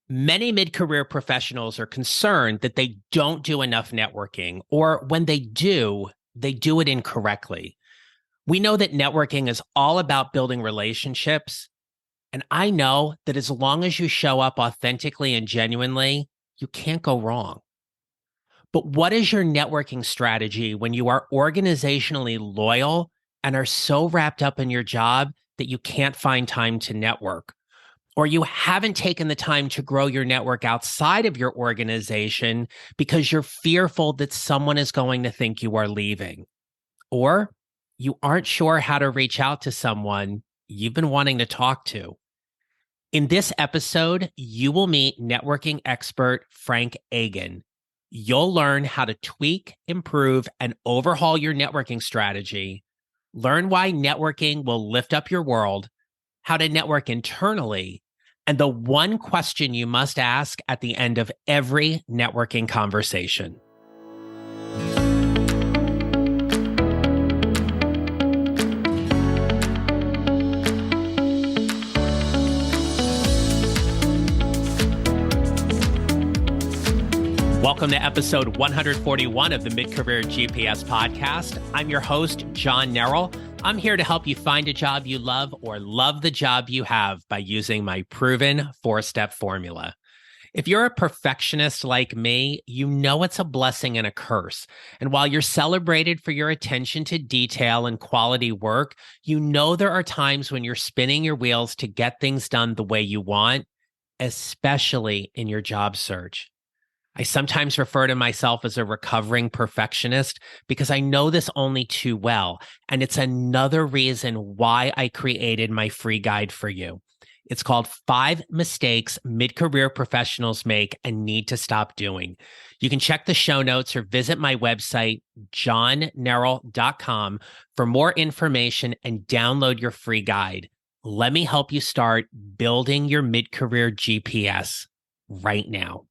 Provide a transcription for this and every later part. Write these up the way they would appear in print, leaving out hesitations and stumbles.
Many mid-career professionals are concerned that they don't do enough networking, or when they do it incorrectly. We know that networking is all about building relationships, and I know that as long as you show up authentically and genuinely, you can't go wrong. But what is your networking strategy when you are organizationally loyal and are so wrapped up in your job that you can't find time to network? Or you haven't taken the time to grow your network outside of your organization because you're fearful that someone is going to think you are leaving. Or you aren't sure how to reach out to someone you've been wanting to talk to. In this episode, you will meet networking expert Frank Agin. You'll learn how to tweak, improve, and overhaul your networking strategy, learn why networking will lift up your world, how to network internally, and the one question you must ask at the end of every networking conversation. Welcome to episode 141 of the Mid-Career GPS podcast. I'm your host, John Nerrill. I'm here to help you find a job you love or love the job you have by using my proven 4-step formula. If you're a perfectionist like me, you know it's a blessing and a curse. And while you're celebrated for your attention to detail and quality work, you know there are times when you're spinning your wheels to get things done the way you want, especially in your job search. I sometimes refer to myself as a recovering perfectionist because I know this only too well. And it's another reason why I created my free guide for you. It's called 5 Mistakes Mid-Career Professionals Make and Need to Stop Doing. You can check the show notes or visit my website, johnnerrill.com, for more information and download your free guide. Let me help you start building your mid-career GPS right now.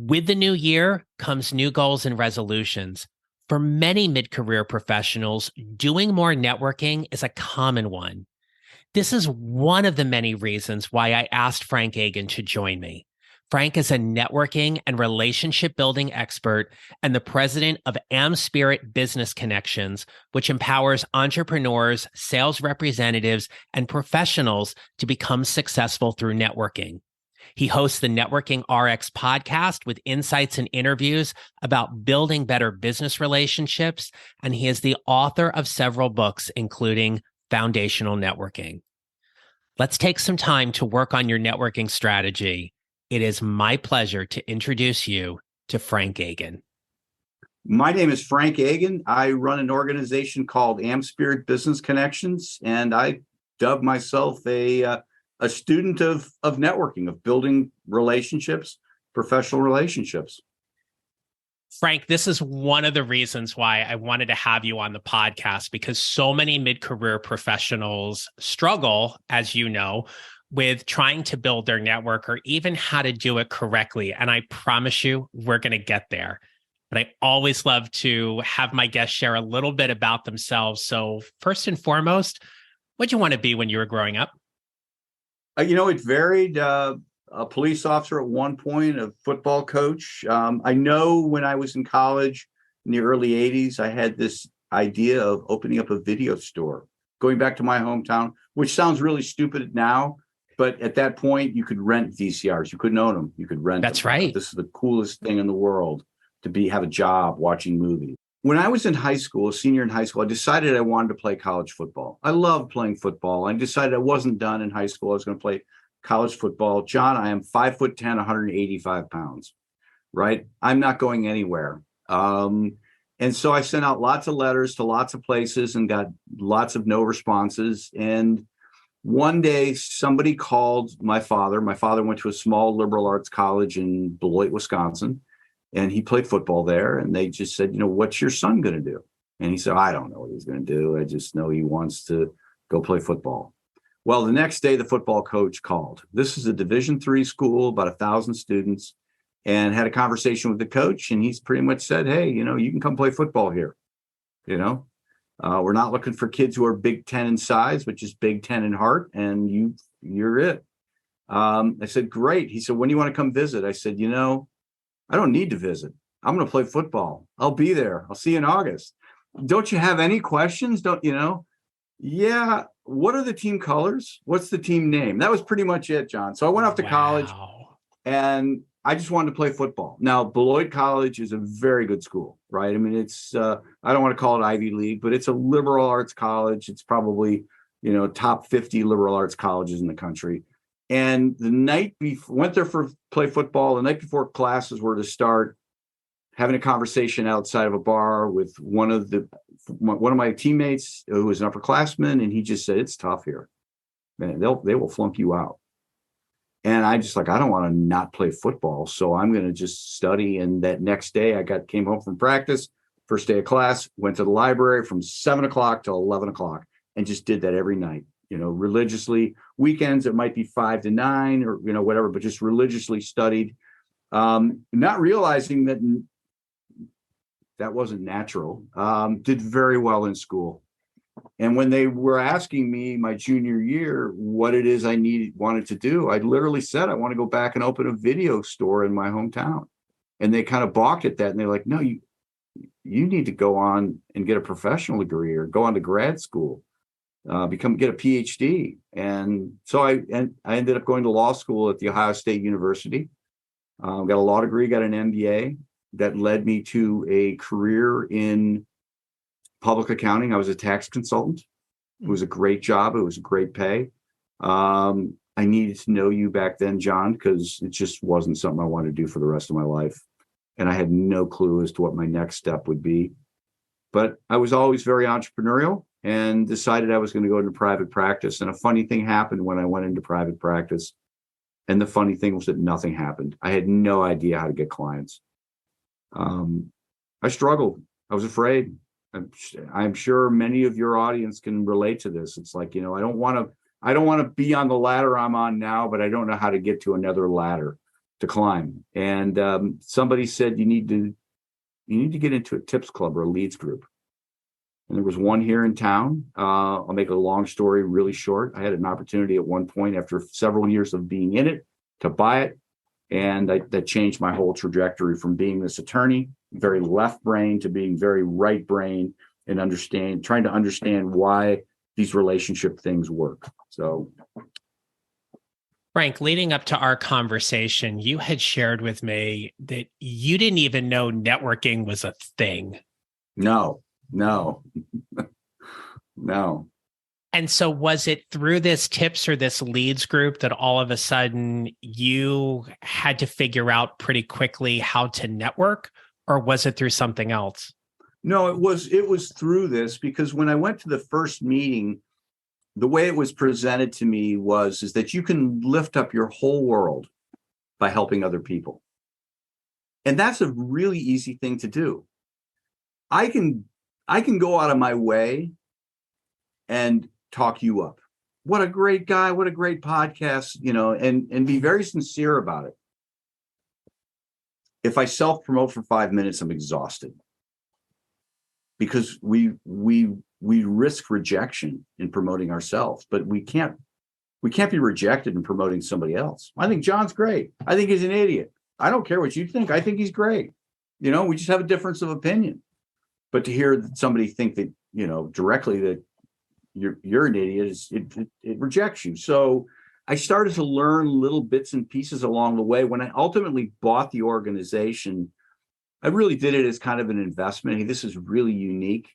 With the new year comes new goals and resolutions. For many mid-career professionals, doing more networking is a common one. This is one of the many reasons why I asked Frank Agin to join me. Frank is a networking and relationship building expert and the president of AmSpirit Business Connections, which empowers entrepreneurs, sales representatives, and professionals to become successful through networking. He hosts the Networking RX podcast with insights and interviews about building better business relationships, and he is the author of several books, including Foundational Networking. Let's take some time to work on your networking strategy. It is my pleasure to introduce you to Frank Agin. My name is Frank Agin. I run an organization called AmSpirit Business Connections, and I dub myself a student of networking, of building relationships, professional relationships. Frank, this is one of the reasons why I wanted to have you on the podcast, because so many mid-career professionals struggle, as you know, with trying to build their network or even how to do it correctly. And I promise you, we're going to get there. But I always love to have my guests share a little bit about themselves. So first and foremost, what'd you want to be when you were growing up? It varied. A police officer at one point, a football coach. I know when I was in college in the early 80s, I had this idea of opening up a video store, going back to my hometown, which sounds really stupid now. But at that point, you could rent VCRs. You couldn't own them. You could rent them. That's right. This is the coolest thing in the world, to have a job watching movies. When I was in high school, a senior in high school, I decided I wanted to play college football. I loved playing football. I decided I wasn't done in high school. I was going to play college football. John, I am 5'10", 185 pounds, right? I'm not going anywhere. And so I sent out lots of letters to lots of places and got lots of no responses. And one day somebody called my father. My father went to a small liberal arts college in Beloit, Wisconsin. And he played football there, and they just said, what's your son going to do? And he said, I don't know what he's going to do. I just know he wants to go play football. Well, the next day, the football coach called. This is a Division III school, about 1,000 students, and had a conversation with the coach. And he's pretty much said, hey, you can come play football here. We're not looking for kids who are Big Ten in size, which is Big Ten in heart, and you're it. I said, great. He said, when do you want to come visit? I said, I don't need to visit. I'm going to play football. I'll be there. I'll see you in August. Don't you have any questions? Don't you know? Yeah. What are the team colors? What's the team name? That was pretty much it, John. So I went off to college and I just wanted to play football. Now, Beloit College is a very good school, right? I mean, it's, I don't want to call it Ivy League, but it's a liberal arts college. It's probably, top 50 liberal arts colleges in the country. And the night before, went there for play football. The night before classes were to start, having a conversation outside of a bar with one of my teammates who was an upperclassman, and he just said, "It's tough here, man. They will flunk you out." And I just I don't want to not play football, so I'm going to just study. And that next day, came home from practice, first day of class, went to the library from 7 o'clock till 11 o'clock, and just did that every night. Religiously. Weekends it might be 5 to 9 or whatever, but just religiously studied, not realizing that wasn't natural. Did very well in school. And when they were asking me my junior year what it is I wanted to do, I literally said, I want to go back and open a video store in my hometown. And they kind of balked at that. And they're like, no, you need to go on and get a professional degree or go on to grad school, get a PhD. And so I ended up going to law school at the Ohio State University, got a law degree, got an MBA. That led me to a career in public accounting. I was a tax consultant. It was a great job. It was a great pay. I needed to know you back then, John, because it just wasn't something I wanted to do for the rest of my life. And I had no clue as to what my next step would be. But I was always very entrepreneurial and decided I was going to go into private practice. And a funny thing happened when I went into private practice. And the funny thing was that nothing happened. I had no idea how to get clients. I struggled. I was afraid. I'm sure many of your audience can relate to this. It's like, I don't want to be on the ladder I'm on now, but I don't know how to get to another ladder to climb. And somebody said, you need to get into a tips club or a leads group. And there was one here in town. I'll make a long story really short. I had an opportunity at one point after several years of being in it to buy it. And that changed my whole trajectory from being this attorney, very left brain, to being very right brain and trying to understand why these relationship things work. So, Frank, leading up to our conversation, you had shared with me that you didn't even know networking was a thing. No. And so was it through this tips or this leads group that all of a sudden you had to figure out pretty quickly how to network, or was it through something else? No, it was through this, because when I went to the first meeting, the way it was presented to me is that you can lift up your whole world by helping other people. And that's a really easy thing to do. I can go out of my way and talk you up. What a great guy, what a great podcast, and be very sincere about it. If I self-promote for 5 minutes, I'm exhausted, because we risk rejection in promoting ourselves, but we can't be rejected in promoting somebody else. I think John's great. I think he's an idiot. I don't care what you think. I think he's great. We just have a difference of opinion. But to hear somebody think that, directly that you're an idiot, it rejects you. So I started to learn little bits and pieces along the way. When I ultimately bought the organization, I really did it as kind of an investment. Hey, this is really unique.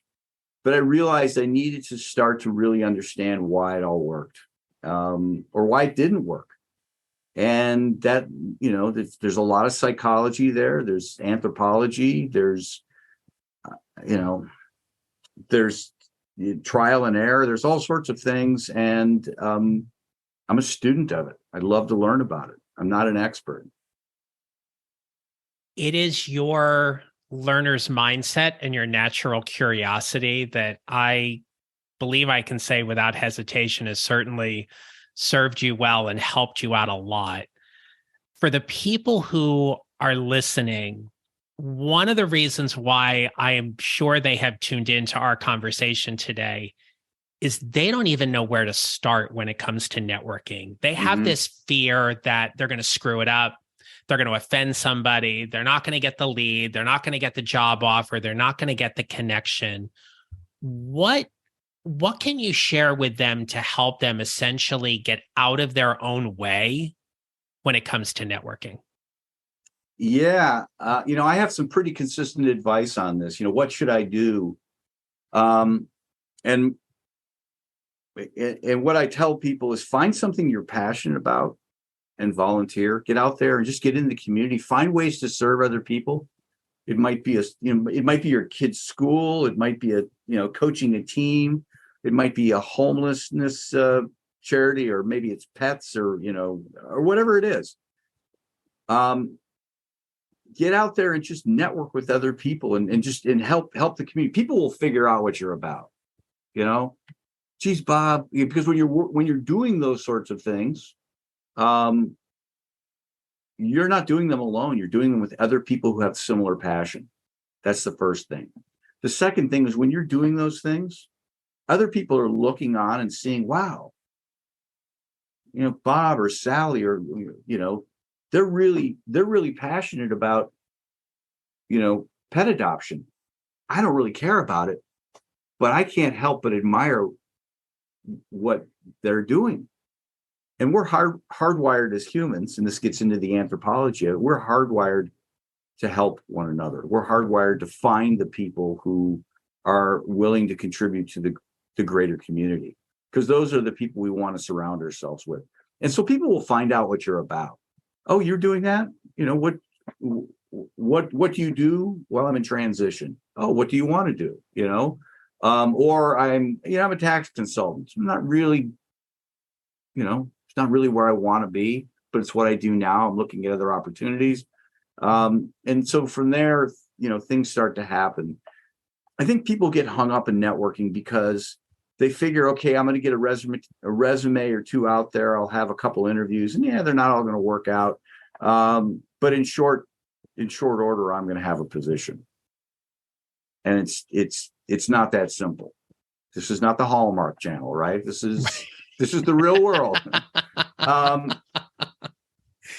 But I realized I needed to start to really understand why it all worked, or why it didn't work. And that, there's a lot of psychology there. There's anthropology. There's trial and error. There's all sorts of things. And I'm a student of it. I'd love to learn about it. I'm not an expert. It is your learner's mindset and your natural curiosity that I believe I can say without hesitation has certainly served you well and helped you out a lot. For the people who are listening, one of the reasons why I am sure they have tuned into our conversation today is they don't even know where to start when it comes to networking. They have this fear that they're going to screw it up. They're going to offend somebody. They're not going to get the lead. They're not going to get the job offer. They're not going to get the connection. What can you share with them to help them essentially get out of their own way when it comes to networking? Yeah. I have some pretty consistent advice on this. What should I do? And what I tell people is find something you're passionate about and volunteer. Get out there and just get in the community. Find ways to serve other people. It might be it might be your kid's school. It might be coaching a team. It might be a homelessness charity, or maybe it's pets, or whatever it is. Get out there and just network with other people and help the community. People will figure out what you're about. Geez, Bob, because when you're doing those sorts of things, you're not doing them alone. You're doing them with other people who have similar passion. That's the first thing. The second thing is when you're doing those things, other people are looking on and seeing, wow, Bob or Sally, or they're really passionate about pet adoption. I don't really care about it, but I can't help but admire what they're doing. And we're hardwired as humans, and this gets into the anthropology. We're hardwired to help one another. We're hardwired to find the people who are willing to contribute to the greater community, because those are the people we want to surround ourselves with. And so people will find out what you're about. Oh, you're doing that? What do you do? Well, I'm in transition. Oh, what do you want to do? Or I'm a tax consultant. I'm not really, it's not really where I want to be, but it's what I do now. I'm looking at other opportunities. And so from there, things start to happen. I think people get hung up in networking because they figure, okay, I'm going to get a resume or two out there. I'll have a couple interviews, and they're not all going to work out. But in short order, I'm going to have a position. And it's not that simple. This is not the Hallmark Channel, right? This is the real world.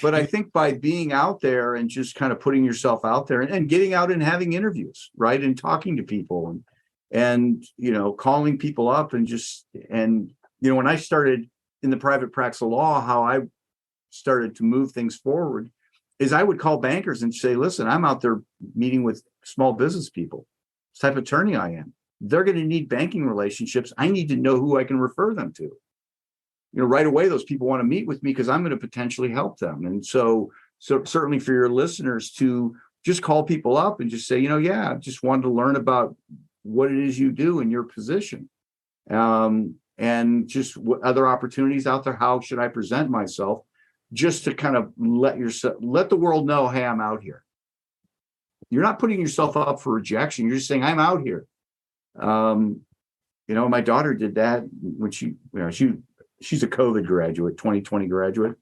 But I think by being out there and just kind of putting yourself out there and getting out and having interviews, right, and talking to people and calling people up and when I started in the private practice of law, how I started to move things forward is I would call bankers and say, listen, I'm out there meeting with small business people. This type of attorney I am. They're going to need banking relationships. I need to know who I can refer them to. Right away, those people want to meet with me because I'm going to potentially help them. And so certainly for your listeners to just call people up and just say, I just wanted to learn about what it is you do in your position. And just what other opportunities out there, how should I present myself, just to kind of let the world know, hey, I'm out here. You're not putting yourself up for rejection. You're just saying, I'm out here. My daughter did that when she's a COVID graduate, 2020 graduate.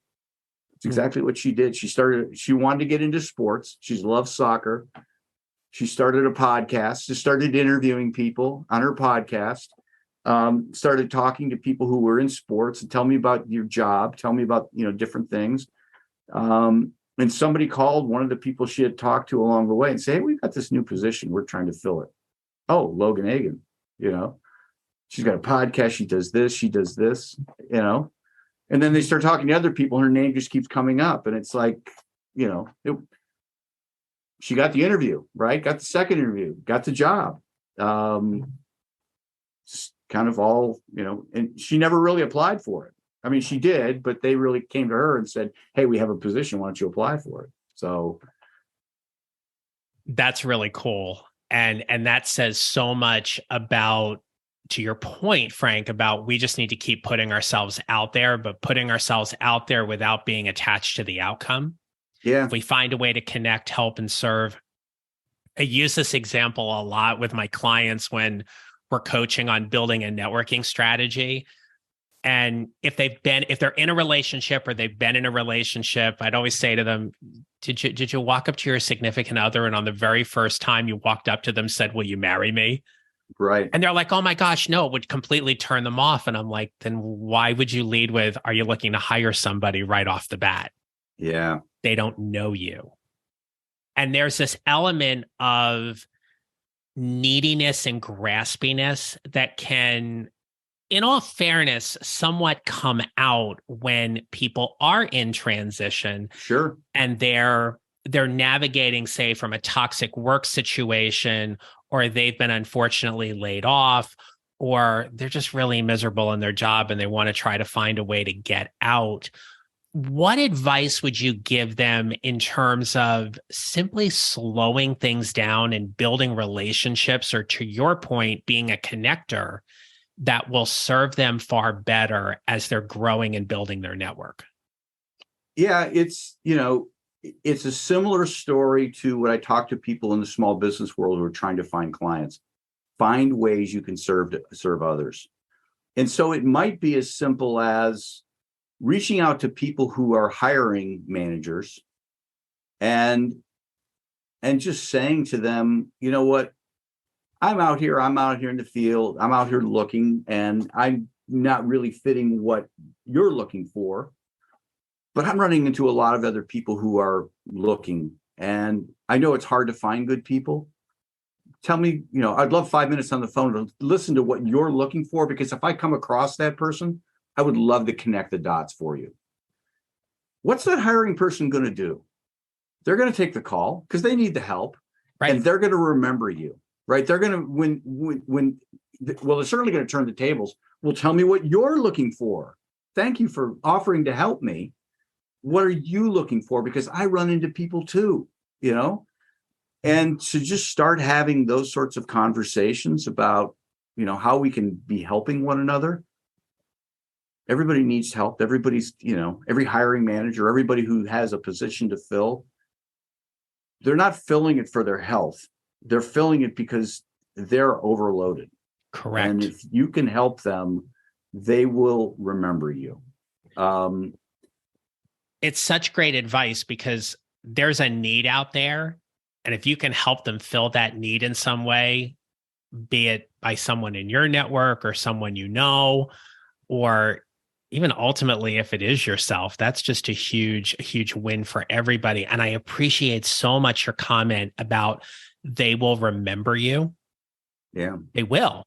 It's exactly what she did. She wanted to get into sports. She loves soccer. She started a podcast, just started interviewing people on her podcast, started talking to people who were in sports and tell me about your job, tell me about, different things. And somebody called one of the people she had talked to along the way and say, hey, we've got this new position. We're trying to fill it. Oh, Logan Agin, she's got a podcast. She does this, and then they start talking to other people. Her name just keeps coming up. And it's like, she got the interview, right? Got the second interview, got the job. Just kind of all, and she never really applied for it. I mean, she did, but they really came to her and said, hey, we have a position. Why don't you apply for it? So that's really cool. And that says so much about, to your point, Frank, about we just need to keep putting ourselves out there, but putting ourselves out there without being attached to the outcome. Yeah. If we find a way to connect, help, and serve. I use this example a lot with my clients when we're coaching on building a networking strategy. And if they're in a relationship or they've been in a relationship, I'd always say to them, did you walk up to your significant other and on the very first time you walked up to them said, will you marry me? Right. And they're like, oh my gosh, no, it would completely turn them off. And I'm like, then why would you lead with, are you looking to hire somebody right off the bat? Yeah. They don't know you. And there's this element of neediness and graspiness that can, in all fairness, somewhat come out when people are in transition. Sure. And they're navigating, say, from a toxic work situation, or they've been unfortunately laid off, or they're just really miserable in their job and they want to try to find a way to get out. What advice would you give them in terms of simply slowing things down and building relationships, or to your point, being a connector that will serve them far better as they're growing and building their network? Yeah, it's a similar story to what I talk to people in the small business world who are trying to find clients. Find ways you can serve others. And so it might be as simple as reaching out to people who are hiring managers and just saying to them, you know what, I'm out here in the field, I'm out here looking, and I'm not really fitting what you're looking for, but I'm running into a lot of other people who are looking, and I know it's hard to find good people. Tell me, I'd love 5 minutes on the phone to listen to what you're looking for, because if I come across that person, I would love to connect the dots for you. What's that hiring person going to do? They're going to take the call because they need the help, Right. and they're going to remember you, right? They're going to, they're certainly going to turn the tables. Well, tell me what you're looking for. Thank you for offering to help me. What are you looking for? Because I run into people too, and to just start having those sorts of conversations about, how we can be helping one another. Everybody needs help. Everybody's, every hiring manager, everybody who has a position to fill, they're not filling it for their health. They're filling it because they're overloaded. Correct. And if you can help them, they will remember you. It's such great advice because there's a need out there. And if you can help them fill that need in some way, be it by someone in your network or someone or even ultimately, if it is yourself, that's just a huge win for everybody. And I appreciate so much your comment about they will remember you. Yeah. They will,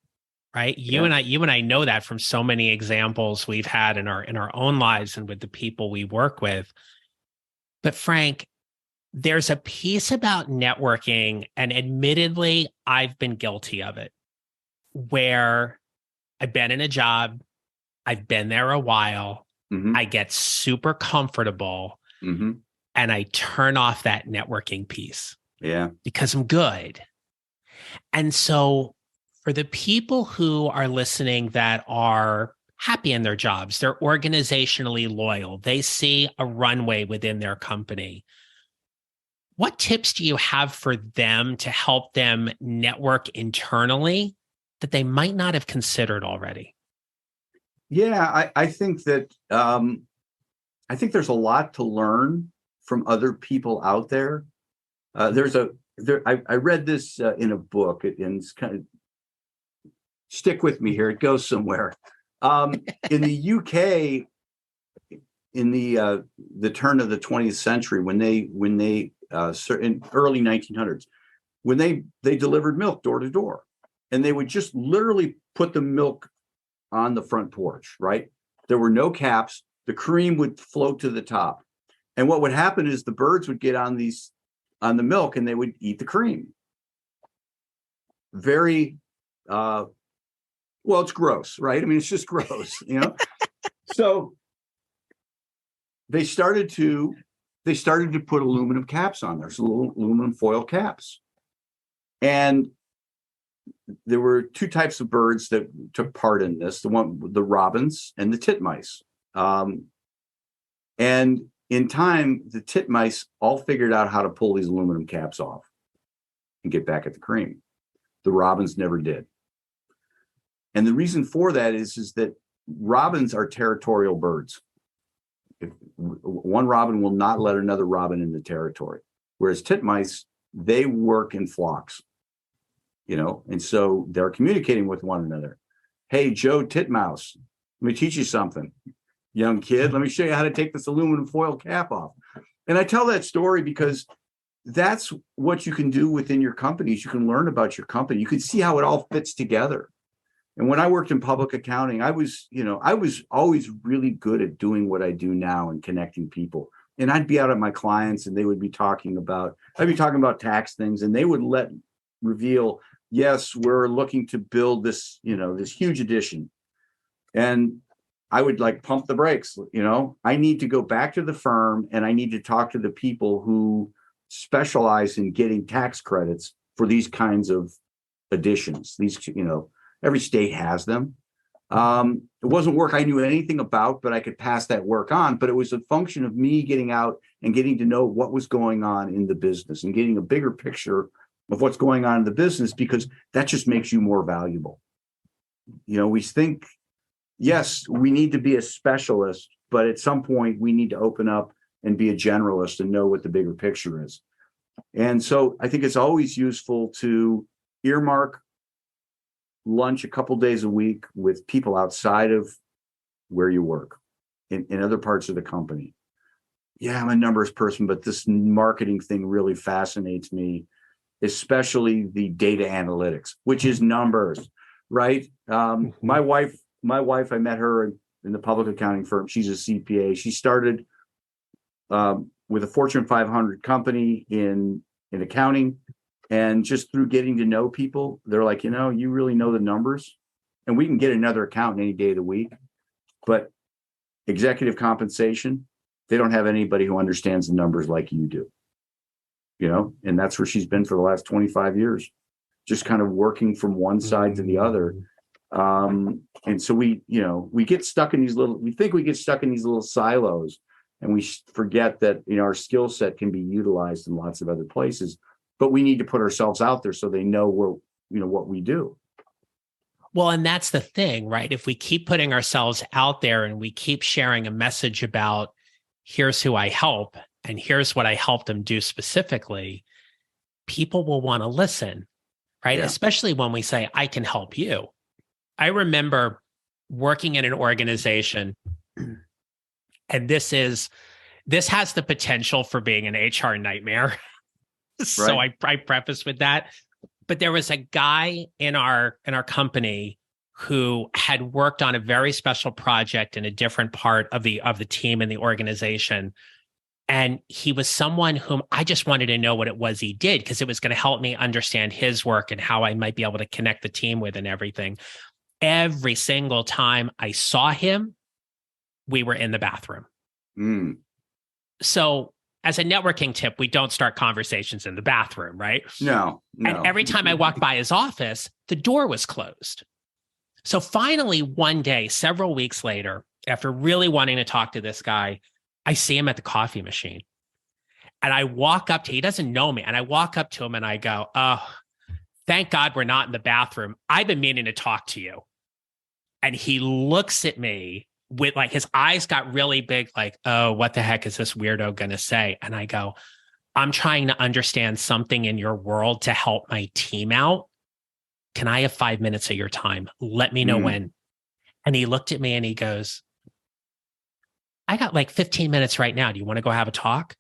right? You and I know that from so many examples we've had in our own lives and with the people we work with. But Frank, there's a piece about networking, and admittedly, I've been guilty of it, where I've been in a job, I've been there a while. Mm-hmm. I get super comfortable, mm-hmm. and I turn off that networking piece. Yeah. Because I'm good. And so for the people who are listening that are happy in their jobs, they're organizationally loyal, they see a runway within their company, what tips do you have for them to help them network internally that they might not have considered already? Yeah, I think that I think there's a lot to learn from other people out there. I read this in a book, and it's kind of, stick with me here. It goes somewhere. In the UK, in the turn of the 20th century, when they in early 1900s, when they delivered milk door to door, and they would just literally put the milk on the front porch, right? There were no caps. The cream would float to the top. And what would happen is the birds would get on the milk and they would eat the cream. Very, well, it's gross, right? I mean, it's just gross, So they started to put aluminum caps on there, so little aluminum foil caps. And there were two types of birds that took part in this: the robins and the titmice. And in time, the titmice all figured out how to pull these aluminum caps off and get back at the cream. The robins never did. And the reason for that is that robins are territorial birds. If one robin will not let another robin into territory, whereas titmice, they work in flocks. and so they're communicating with one another. Hey, Joe Titmouse, let me teach you something, young kid. Let me show you how to take this aluminum foil cap off. And I tell that story because that's what you can do within your companies. You can learn about your company. You can see how it all fits together. And when I worked in public accounting, I was always really good at doing what I do now and connecting people. And I'd be out at my clients and they would be I'd be talking about tax things, and they would reveal, yes, we're looking to build this, this huge addition. And I would pump the brakes. I need to go back to the firm and I need to talk to the people who specialize in getting tax credits for these kinds of additions. Every state has them. It wasn't work I knew anything about, but I could pass that work on. But it was a function of me getting out and getting to know what was going on in the business and getting a bigger picture of what's going on in the business, because that just makes you more valuable. We think, yes, we need to be a specialist, but at some point we need to open up and be a generalist and know what the bigger picture is. And so I think it's always useful to earmark lunch a couple days a week with people outside of where you work in other parts of the company. Yeah, I'm a numbers person, but this marketing thing really fascinates me, especially the data analytics, which is numbers, right? My wife, I met her in the public accounting firm. She's a CPA. She started with a Fortune 500 company in accounting. And just through getting to know people, they're like, you really know the numbers, and we can get another accountant any day of the week. But executive compensation, they don't have anybody who understands the numbers like you do, and that's where she's been for the last 25 years, just kind of working from one side to the other. And so we get stuck in we think we get stuck in these little silos, and we forget that, our skill set can be utilized in lots of other places. But we need to put ourselves out there so they know what we do. Well, and that's the thing, right? If we keep putting ourselves out there and we keep sharing a message about here's who I help and here's what I help them do specifically, people will want to listen, right? Yeah. Especially when we say, I can help you. I remember working in an organization, and this has the potential for being an HR nightmare. So right. I preface with that, but there was a guy in our company who had worked on a very special project in a different part of the team and the organization. And he was someone whom I just wanted to know what it was he did, because it was going to help me understand his work and how I might be able to connect the team with and everything. Every single time I saw him, we were in the bathroom. So as a networking tip, we don't start conversations in the bathroom, right? No. And every time I walked by his office, the door was closed. So finally, one day, several weeks later, after really wanting to talk to this guy, I see him at the coffee machine. And I walk up to, he doesn't know me. And I walk up to him and I go, oh, thank God we're not in the bathroom. I've been meaning to talk to you. And he looks at me with his eyes got really big, oh, what the heck is this weirdo going to say? And I go, I'm trying to understand something in your world to help my team out. Can I have 5 minutes of your time? Let me know when. And he looked at me and he goes, I got 15 minutes right now. Do you want to go have a talk?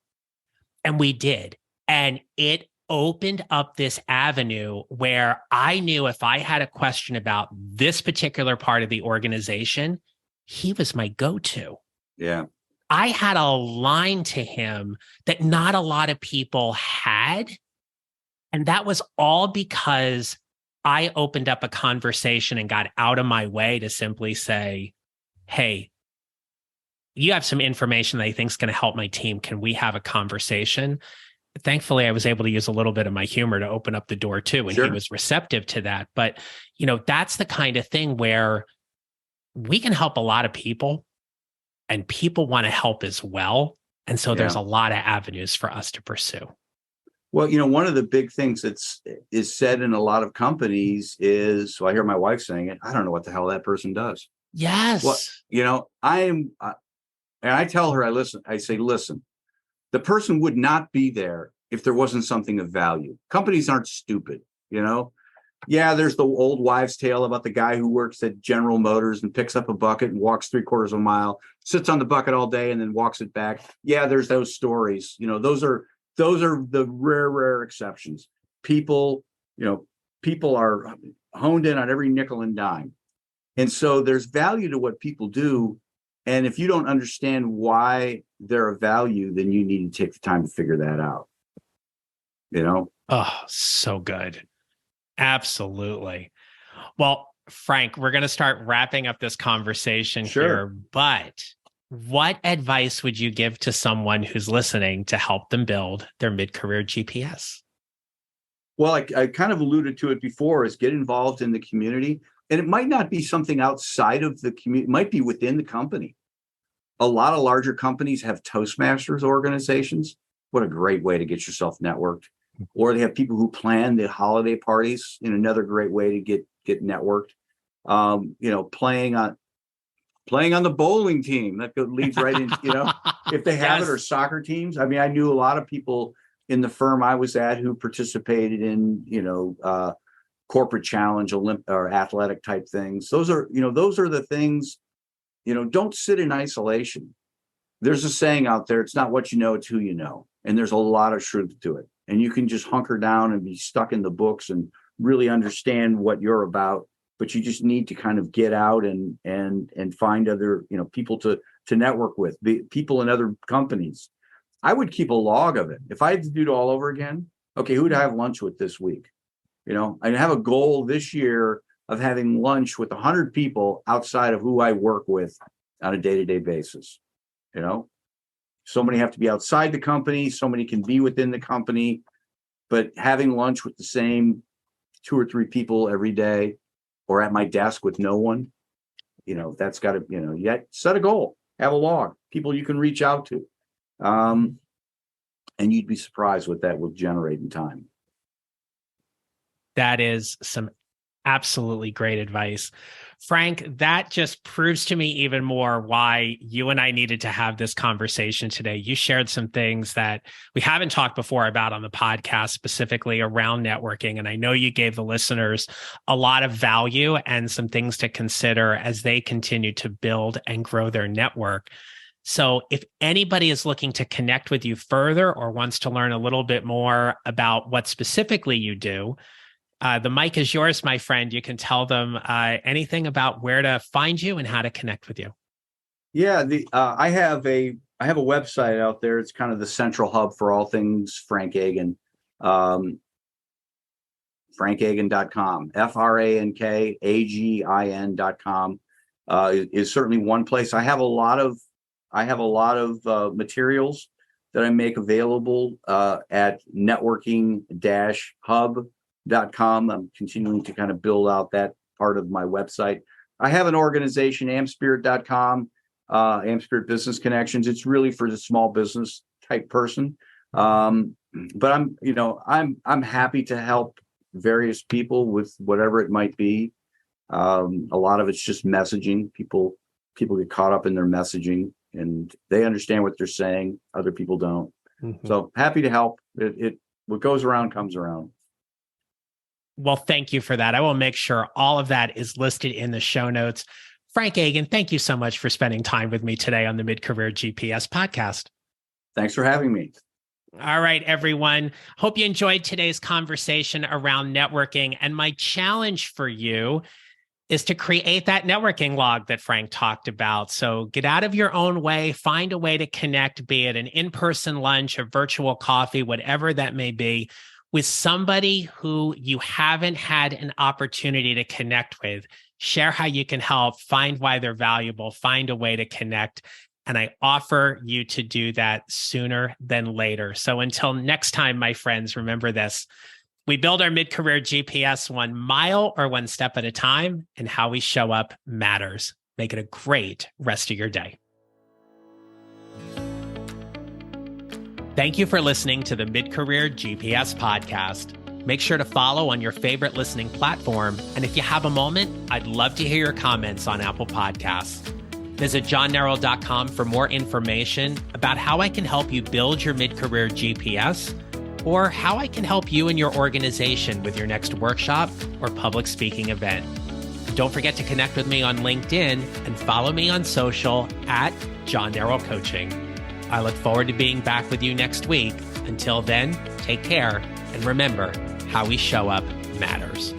And we did. And it opened up this avenue where I knew if I had a question about this particular part of the organization, he was my go-to. Yeah. I had a line to him that not a lot of people had. And that was all because I opened up a conversation and got out of my way to simply say, hey, you have some information that I think is going to help my team. Can we have a conversation? Thankfully, I was able to use a little bit of my humor to open up the door too. And Sure. He was receptive to that. But, that's the kind of thing where we can help a lot of people and people want to help as well. And so there's a lot of avenues for us to pursue. Well, one of the big things is said in a lot of companies is, so I hear my wife saying it, I don't know what the hell that person does. Yes. Well, and I tell her, I say, listen, the person would not be there if there wasn't something of value. Companies aren't stupid, Yeah, there's the old wives' tale about the guy who works at General Motors and picks up a bucket and walks 3/4 of a mile, sits on the bucket all day and then walks it back. Yeah, there's those stories. Those are the rare exceptions. People, people are honed in on every nickel and dime. And so there's value to what people do. And if you don't understand why they're of value, then you need to take the time to figure that out. Oh, so good. Absolutely. Well, Frank, we're going to start wrapping up this conversation here, but what advice would you give to someone who's listening to help them build their mid-career GPS? Well, I kind of alluded to it before, is get involved in the community. And it might not be something outside of the community, it might be within the company. A lot of larger companies have Toastmasters organizations. What a great way to get yourself networked. Or they have people who plan the holiday parties, in another great way to get networked. Playing on the bowling team, that leads right into, if they have it, or soccer teams. I mean, I knew a lot of people in the firm I was at who participated in, corporate challenge, or athletic type things. Those are the things, don't sit in isolation. There's a saying out there, it's not what you know, it's who you know. And there's a lot of truth to it. And you can just hunker down and be stuck in the books and really understand what you're about. But you just need to kind of get out and find other, people to network with, people in other companies. I would keep a log of it. If I had to do it all over again, okay, who do I have lunch with this week? I have a goal this year of having lunch with 100 people outside of who I work with on a day-to-day basis. So many have to be outside the company, so many can be within the company, but having lunch with the same 2 or 3 people every day, or at my desk with no one, that's got to, yet set a goal, have a log, people you can reach out to. And you'd be surprised what that will generate in time. That is some absolutely great advice. Frank, that just proves to me even more why you and I needed to have this conversation today. You shared some things that we haven't talked before about on the podcast, specifically around networking. And I know you gave the listeners a lot of value and some things to consider as they continue to build and grow their network. So if anybody is looking to connect with you further or wants to learn a little bit more about what specifically you do, the mic is yours, my friend. You can tell them anything about where to find you and how to connect with you. Yeah, I have a website out there. It's kind of the central hub for all things Frank Agin. FrankAgin.com, FrankAgin.com is certainly one place. I have a lot of materials that I make available at networking-hub.com. I'm continuing to kind of build out that part of my website. I have an organization, AmSpirit.com, AmSpirit Business Connections. It's really for the small business type person. But I'm happy to help various people with whatever it might be. A lot of it's just messaging. People get caught up in their messaging and they understand what they're saying. Other people don't. Mm-hmm. So happy to help. What goes around comes around. Well, thank you for that. I will make sure all of that is listed in the show notes. Frank Agin, thank you so much for spending time with me today on the Mid-Career GPS podcast. Thanks for having me. All right, everyone. Hope you enjoyed today's conversation around networking. And my challenge for you is to create that networking log that Frank talked about. So get out of your own way, find a way to connect, be it an in-person lunch, a virtual coffee, whatever that may be, with somebody who you haven't had an opportunity to connect with. Share how you can help, find why they're valuable, find a way to connect. And I offer you to do that sooner than later. So until next time, my friends, remember this. We build our mid-career GPS 1 mile or 1 step at a time, and how we show up matters. Make it a great rest of your day. Thank you for listening to the Mid-Career GPS podcast. Make sure to follow on your favorite listening platform. And if you have a moment, I'd love to hear your comments on Apple Podcasts. Visit johnnerrell.com for more information about how I can help you build your mid-career GPS, or how I can help you and your organization with your next workshop or public speaking event. Don't forget to connect with me on LinkedIn and follow me on social at John Darrell Coaching. I look forward to being back with you next week. Until then, take care, and remember, how we show up matters.